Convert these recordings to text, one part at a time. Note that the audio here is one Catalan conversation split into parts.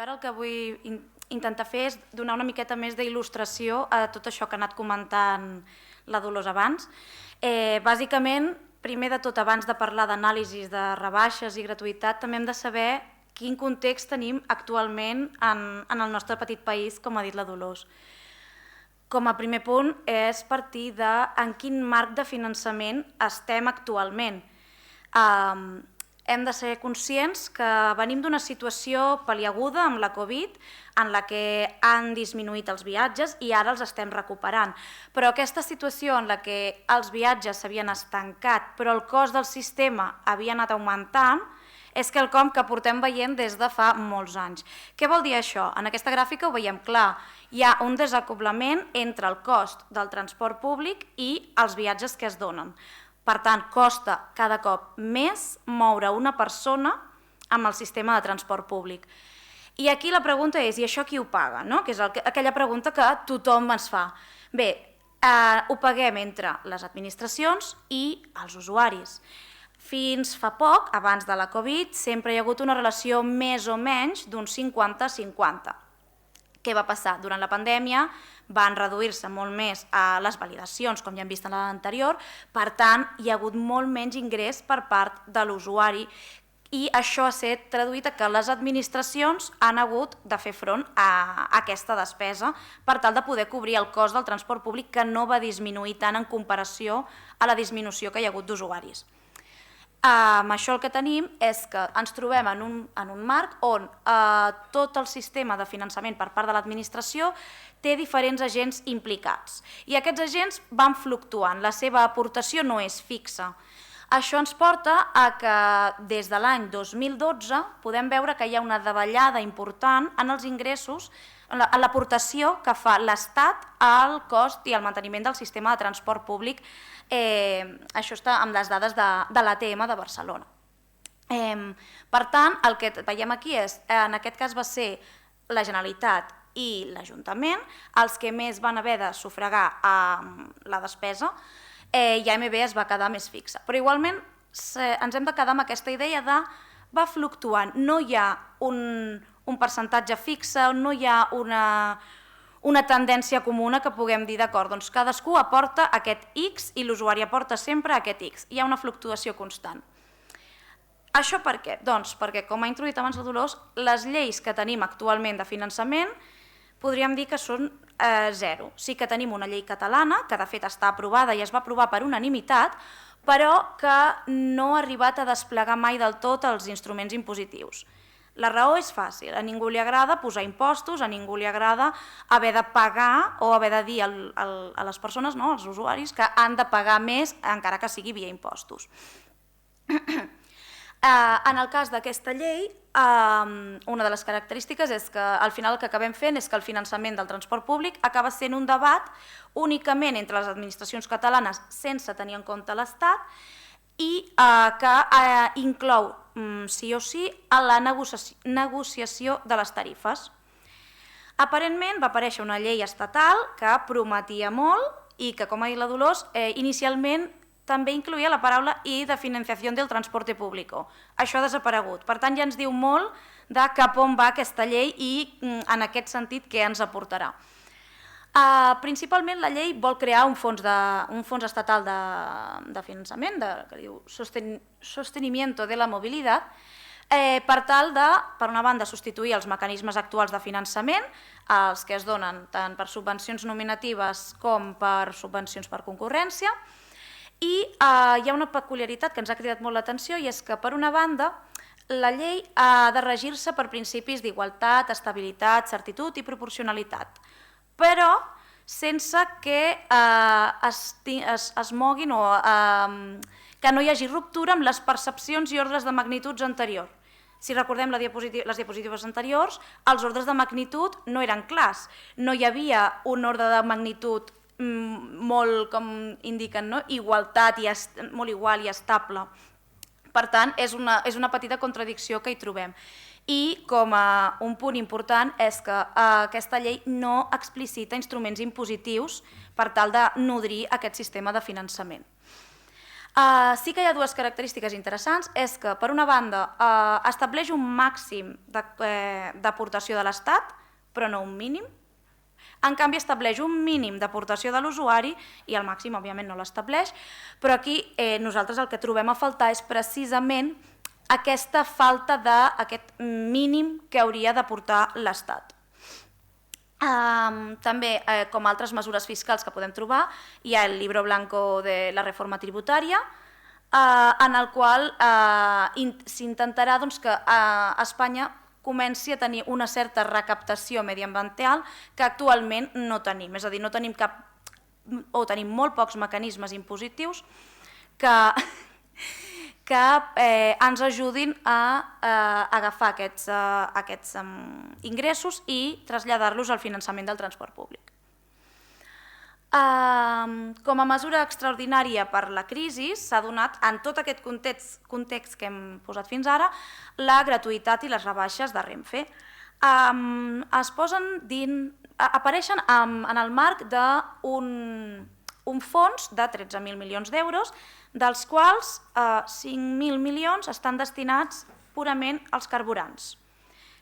Jo ara el que vull intentar fer és donar una miqueta més d'il·lustració a tot això que ha anat comentant la Dolors abans. Bàsicament, primer de tot, abans de parlar d'anàlisis de rebaixes i gratuïtat, també hem de saber quin context tenim actualment en el nostre petit país, com ha dit la Dolors. Com a primer punt és partir de en quin marc de finançament estem actualment. Hem de ser conscients que venim d'una situació pal·liaguda amb la Covid, en la que han disminuït els viatges i ara els estem recuperant. Però aquesta situació en la que els viatges s'havien estancat però el cost del sistema havia anat augmentant és quelcom que portem veient des de fa molts anys. Què vol dir això? En aquesta gràfica ho veiem clar. Hi ha un desacoblament entre el cost del transport públic i els viatges que es donen. Per tant, costa cada cop més moure una persona amb el sistema de transport públic. I aquí la pregunta és, i això qui ho paga? No? Que és aquella pregunta que tothom es fa. Bé, ho paguem entre les administracions i els usuaris. Fins fa poc, abans de la Covid, sempre hi ha hagut una relació més o menys d'un 50-50. Què va passar? Durant la pandèmia van reduir-se molt més les validacions, com ja hem vist en l'anterior, per tant, hi ha hagut molt menys ingrés per part de l'usuari i això ha estat traduït a que les administracions han hagut de fer front a aquesta despesa per tal de poder cobrir el cost del transport públic que no va disminuir tant en comparació a la disminució que hi ha hagut d'usuaris. Amb això el que tenim és que ens trobem en un marc on tot el sistema de finançament per part de l'administració té diferents agents implicats i aquests agents van fluctuant, la seva aportació no és fixa. Això ens porta a que des de l'any 2012 podem veure que hi ha una davallada important en els ingressos, en l'aportació que fa l'Estat al cost i al manteniment del sistema de transport públic. Això està amb les dades de l'ATM de Barcelona. Per tant, el que veiem aquí és, en aquest cas va ser la Generalitat i l'Ajuntament els que més van haver de sufragar la despesa, i AMB es va quedar més fixa. Però igualment ens hem de quedar amb aquesta idea de va fluctuant, no hi ha un percentatge fixe, no hi ha una tendència comuna que puguem dir, d'acord, doncs cadascú aporta aquest X i l'usuari aporta sempre aquest X. Hi ha una fluctuació constant. Això per què? Doncs perquè, com ha introduït abans la Dolors, les lleis que tenim actualment de finançament podríem dir que són zero. Sí que tenim una llei catalana, que de fet està aprovada i es va aprovar per unanimitat, però que no ha arribat a desplegar mai del tot els instruments impositius. La raó és fàcil, a ningú li agrada posar impostos, a ningú li agrada haver de pagar o haver de dir a les persones, als usuaris, que han de pagar més encara que sigui via impostos. En el cas d'aquesta llei, una de les característiques és que al final el que acabem fent és que el finançament del transport públic acaba sent un debat únicament entre les administracions catalanes sense tenir en compte l'Estat i que inclou sí o sí a la negociació de les tarifes. Aparentment va aparèixer una llei estatal que prometia molt i que, com ha dit la Dolors, inicialment també incloïa la paraula i de financiació del transporte público. Això ha desaparegut. Per tant, ja ens diu molt de cap on va aquesta llei i en aquest sentit què ens aportarà. Principalment la llei vol crear un fons estatal de finançament, que diu Sostenimiento de la Mobilitat, per tal de, per una banda, substituir els mecanismes actuals de finançament, els que es donen tant per subvencions nominatives com per subvencions per concurrència, i hi ha una peculiaritat que ens ha cridat molt l'atenció i és que, per una banda, la llei ha de regir-se per principis d'igualtat, estabilitat, certitud i proporcionalitat, però sense que es moguin o que no hi hagi ruptura amb les percepcions i ordres de magnituds anteriors. Si recordem les diapositives anteriors, els ordres de magnitud no eren clars, no hi havia un ordre de magnitud molt, com indiquen, igualtat, molt igual i estable. Per tant, és una petita contradicció que hi trobem. I com a un punt important és que aquesta llei no explicita instruments impositius per tal de nodrir aquest sistema de finançament. Sí que hi ha dues característiques interessants, és que, per una banda, estableix un màxim d'aportació de l'Estat, però no un mínim. En canvi, estableix un mínim d'aportació de l'usuari i el màxim, òbviament, no l'estableix, però aquí nosaltres el que trobem a faltar és precisament aquesta falta d'aquest mínim que hauria d'aportar l'Estat. També, com altres mesures fiscals que podem trobar, hi ha el Libro Blanco de la reforma tributària, en el qual s'intentarà que Espanya comenci a tenir una certa recaptació mediambiental que actualment no tenim. És a dir, no tenim tenim molt pocs mecanismes impositius que ens ajudin a agafar aquests ingressos i traslladar-los al finançament del transport públic. Com a mesura extraordinària per la crisi s'ha donat, en tot aquest context que hem posat fins ara, la gratuïtat i les rebaixes de Renfe. Apareixen en el marc d'un fons de 13.000 milions d'euros, dels quals 5.000 milions estan destinats purament als carburants.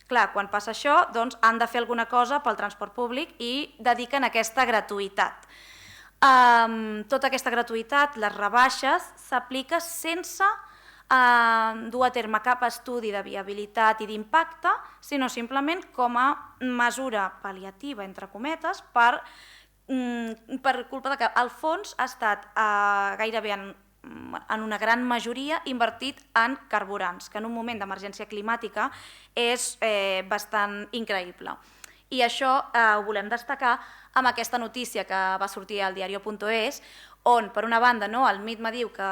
Clar, quan passa això, doncs han de fer alguna cosa pel transport públic i dediquen aquesta gratuïtat. Tota aquesta gratuïtat, les rebaixes, s'aplica sense dur a terme cap estudi de viabilitat i d'impacte, sinó simplement com a mesura pal·liativa, entre cometes, per culpa que el fons ha estat gairebé en una gran majoria invertit en carburants, que en un moment d'emergència climàtica és bastant increïble. I això ho volem destacar amb aquesta notícia que va sortir al diario.es, on, per una banda, el MIT me diu que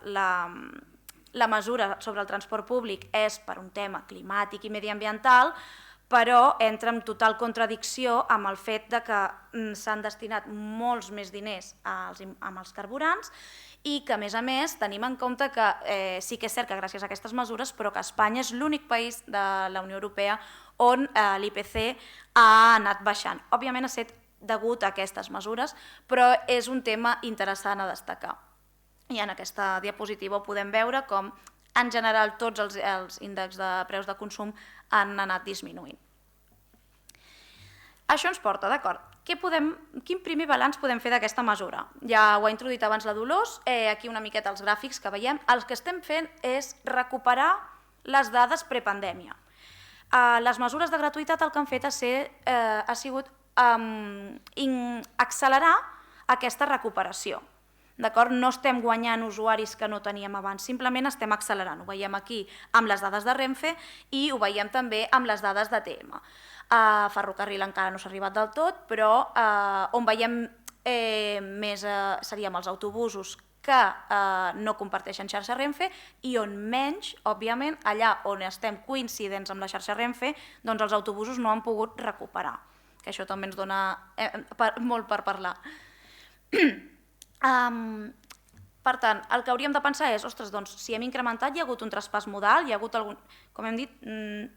la mesura sobre el transport públic és per un tema climàtic i mediambiental, però entra en total contradicció amb el fet que s'han destinat molts més diners amb els carburants i que, a més, tenim en compte que sí que és cert que gràcies a aquestes mesures, però que Espanya és l'únic país de la Unió Europea on l'IPC ha anat baixant. Òbviament ha estat degut a aquestes mesures, però és un tema interessant a destacar. I en aquesta diapositiva ho podem veure com, en general, tots els índexs de preus de consum han anat disminuint. Això ens porta, d'acord, quin primer balanç podem fer d'aquesta mesura? Ja ho ha introduït abans la Dolors, aquí una miqueta els gràfics que veiem. El que estem fent és recuperar les dades prepandèmia. Les mesures de gratuïtat el que han fet ha sigut accelerar aquesta recuperació. No estem guanyant usuaris que no teníem abans, simplement estem accelerant. Ho veiem aquí amb les dades de Renfe i ho veiem també amb les dades d'ATM. Ferrocarril encara no s'ha arribat del tot, però on veiem més seríem els autobusos que no comparteixen xarxa Renfe i on menys, òbviament, allà on estem coincidents amb la xarxa Renfe, doncs els autobusos no han pogut recuperar, que això també ens dona molt per parlar. Per tant, el que hauríem de pensar és, ostres, doncs, si hem incrementat, hi ha hagut un traspàs modal, hi ha hagut algun... Com hem dit,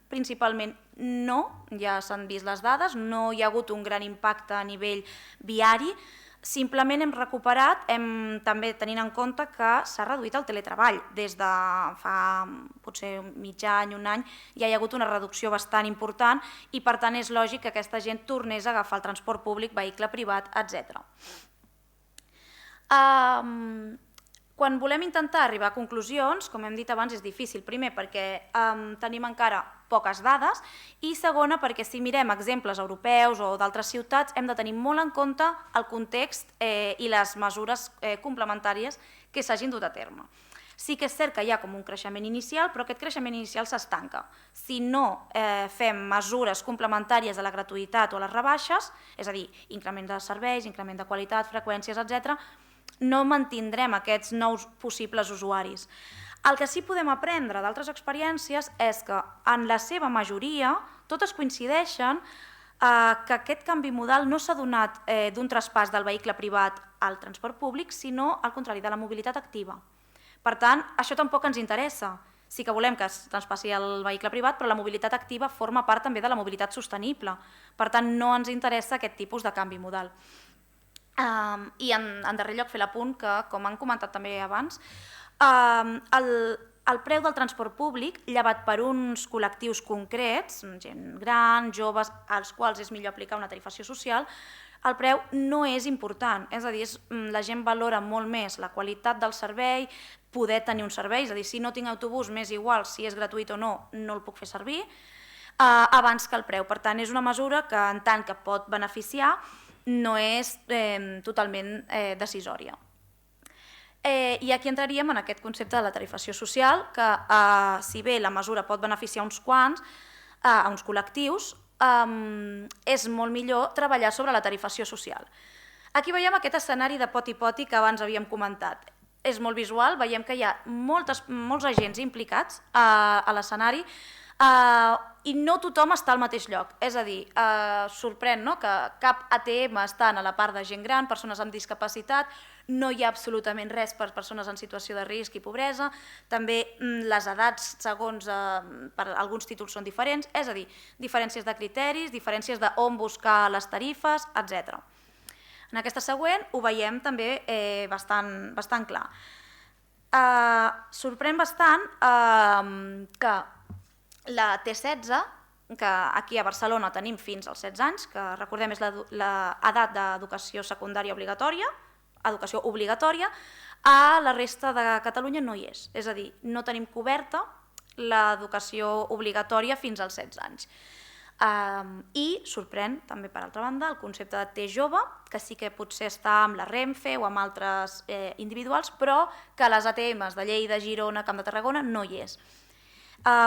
principalment no, ja s'han vist les dades, no hi ha hagut un gran impacte a nivell viari, simplement hem recuperat, també tenint en compte que s'ha reduït el teletreball. Des de fa potser mig any, un any, ja hi ha hagut una reducció bastant important i per tant és lògic que aquesta gent tornés a agafar el transport públic, vehicle privat, etc. Quan volem intentar arribar a conclusions, com hem dit abans, és difícil. Primer, perquè tenim encara poques dades i segona, perquè si mirem exemples europeus o d'altres ciutats hem de tenir molt en compte el context i les mesures complementàries que s'hagin dut a terme. Sí que és cert que hi ha com un creixement inicial, però aquest creixement inicial s'estanca. Si no fem mesures complementàries a la gratuïtat o a les rebaixes, és a dir, increment de serveis, increment de qualitat, freqüències, etc., no mantindrem aquests nous possibles usuaris. El que sí podem aprendre d'altres experiències és que en la seva majoria totes coincideixen que aquest canvi modal no s'ha donat d'un traspàs del vehicle privat al transport públic, sinó al contrari, de la mobilitat activa. Per tant, això tampoc ens interessa. Sí que volem que es traspassi el vehicle privat, però la mobilitat activa forma part també de la mobilitat sostenible. Per tant, no ens interessa aquest tipus de canvi modal. I en darrer lloc fer l'apunt que, com han comentat també abans, el preu del transport públic, llevat per uns col·lectius concrets, gent gran, joves, als quals és millor aplicar una tarifació social, el preu no és important, és a dir, la gent valora molt més la qualitat del servei, poder tenir un servei, és a dir, si no tinc autobús, m'és igual si és gratuït o no, no el puc fer servir, abans que el preu. Per tant, és una mesura que, en tant que pot beneficiar, no és totalment decisòria. I aquí entraríem en aquest concepte de la tarifació social, que si bé la mesura pot beneficiar uns quants, a uns col·lectius, és molt millor treballar sobre la tarifació social. Aquí veiem aquest escenari de poti-poti que abans havíem comentat. És molt visual, veiem que hi ha molts agents implicats a l'escenari, i no tothom està al mateix lloc. És a dir, sorprèn que cap ATM està a la part de gent gran, persones amb discapacitat, no hi ha absolutament res per persones en situació de risc i pobresa, també les edats segons per alguns títols són diferents, és a dir, diferències de criteris, diferències d'on buscar les tarifes, etc. En aquesta següent ho veiem també bastant clar. Sorprèn bastant que la T16, que aquí a Barcelona tenim fins als 16 anys, que recordem és l'edat d'educació secundària obligatòria, educació obligatòria, a la resta de Catalunya no hi és. És a dir, no tenim coberta l'educació obligatòria fins als 16 anys. I sorprèn també, per altra banda, el concepte de T-jove, que sí que potser està amb la Renfe o amb altres individuals, però que a les ATMs de Lleida, Girona, Camp de Tarragona no hi és.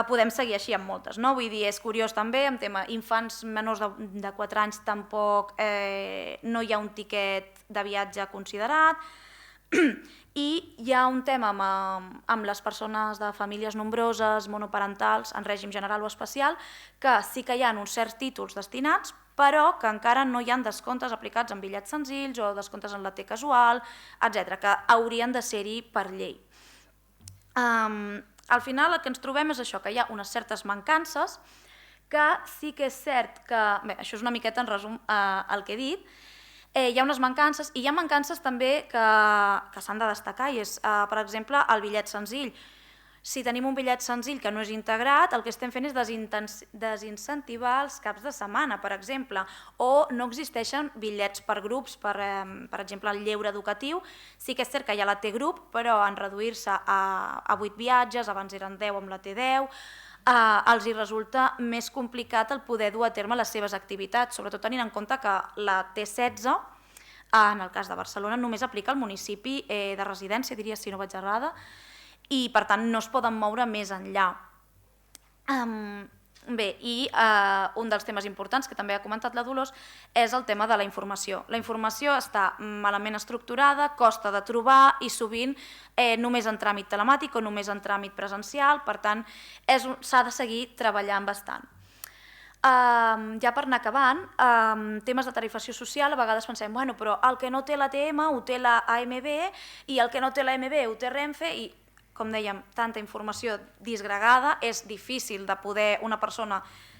Podem seguir així amb moltes, no? Vull dir, és curiós també, en tema infants menors de 4 anys tampoc no hi ha un tiquet de viatge considerat, i hi ha un tema amb les persones de famílies nombroses, monoparentals, en règim general o especial, que sí que hi ha uns certs títols destinats, però que encara no hi ha descomptes aplicats en bitllets senzills o descomptes en la T casual, etc., que haurien de ser-hi per llei. Al final el que ens trobem és això, que hi ha unes certes mancances, que sí que és cert que, bé, això és una miqueta en resum el que he dit, hi ha unes mancances i hi ha mancances també que s'han de destacar, i és, per exemple, el bitllet senzill. Si tenim un bitllet senzill que no és integrat, el que estem fent és desincentivar els caps de setmana, per exemple, o no existeixen bitllets per grups, per exemple, el lleure educatiu. Sí que és cert que hi ha la T-grup, però en reduir-se a 8 viatges, abans eren 10 amb la T10, els hi resulta més complicat el poder dur a terme les seves activitats, sobretot tenint en compte que la T16, en el cas de Barcelona, només aplica al municipi de residència, diria, si no vaig errada, i per tant no es poden moure més enllà. Bé, i un dels temes importants que també ha comentat la Dolors és el tema de la informació. La informació està malament estructurada, costa de trobar i sovint només en tràmit telemàtic o només en tràmit presencial, per tant s'ha de seguir treballant bastant. Ja per anar acabant, temes de tarifació social, a vegades pensem, bueno, però el que no té l'ATM ho té la AMB i el que no té l'AMB ho té Renfe, i com dèiem, tanta informació disgregada, és difícil de poder una persona,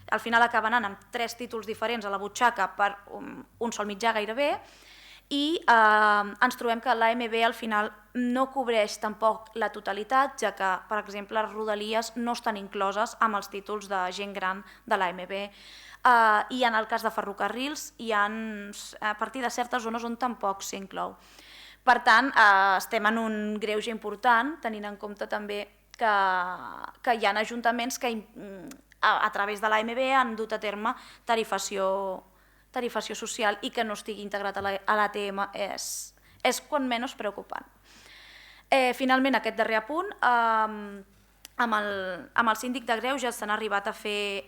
al final acaba anant amb 3 títols diferents a la butxaca per un sol mitjà gairebé, i ens trobem que l'AMB al final no cobreix tampoc la totalitat, ja que, per exemple, les rodalies no estan incloses amb els títols de gent gran de l'AMB. I en el cas de ferrocarrils, hi ha a partir de certes zones on tampoc s'inclou. Per tant, estem en un greuge important, tenint en compte també que hi ha ajuntaments que a través de l'AMB han dut a terme tarifació social i que no estigui integrat a l'ATM és quan menys preocupant. Finalment, aquest darrer apunt, amb el síndic de greuges s'han arribat a fer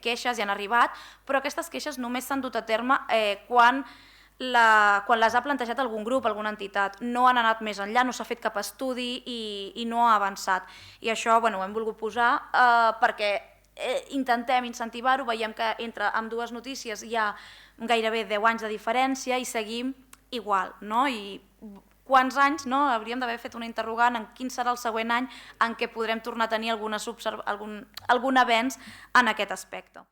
queixes i han arribat, però aquestes queixes només s'han dut a terme quan les ha plantejat algun grup, alguna entitat. No han anat més enllà, no s'ha fet cap estudi i no ha avançat. I això ho hem volgut posar perquè intentem incentivar-ho, veiem que entre ambdues notícies hi ha gairebé 10 anys de diferència i seguim igual. I quants anys hauríem d'haver fet una interrogant en quin serà el següent any en què podrem tornar a tenir algun avenç en aquest aspecte.